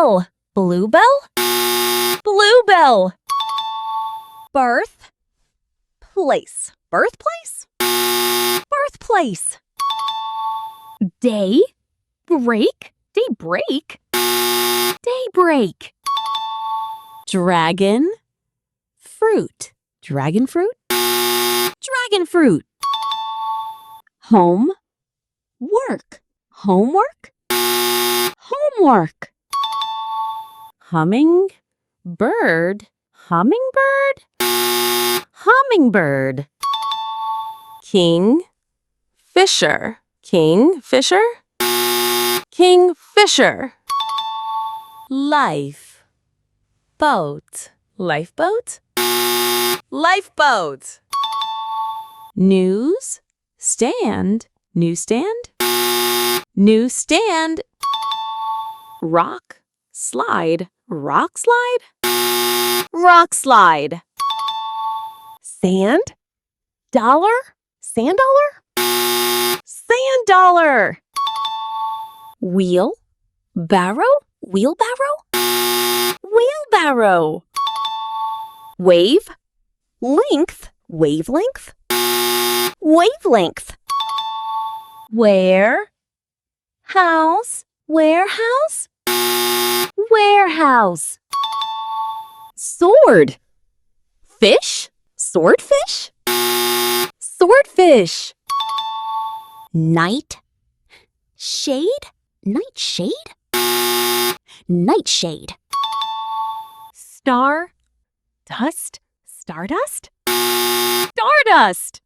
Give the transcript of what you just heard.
bluebell. Bluebell? Bluebell. Birth. Place. Birthplace? Birthplace. Day. Break. Daybreak. Daybreak. Dragon. Fruit. Dragon fruit? Dragon fruit. Home. Work. Homework? Homework. Humming. Bird. Hummingbird? Hummingbird. King. Fisher. King. Fisher? Kingfisher. Life. Boat. Lifeboat? Lifeboat. News. Stand. Newsstand? Newsstand. Rock. Slide. Rock slide? Rock slide. Sand. Dollar. Sand dollar? Sand dollar. Wheel. Barrow. Wheelbarrow? Wheelbarrow. Wave. Length. Wavelength? Wavelength. Where. House. Warehouse? Warehouse. Sword. Fish. Swordfish? Swordfish. Night. Shade. Nightshade? Nightshade. Star. Dust. Stardust? Stardust.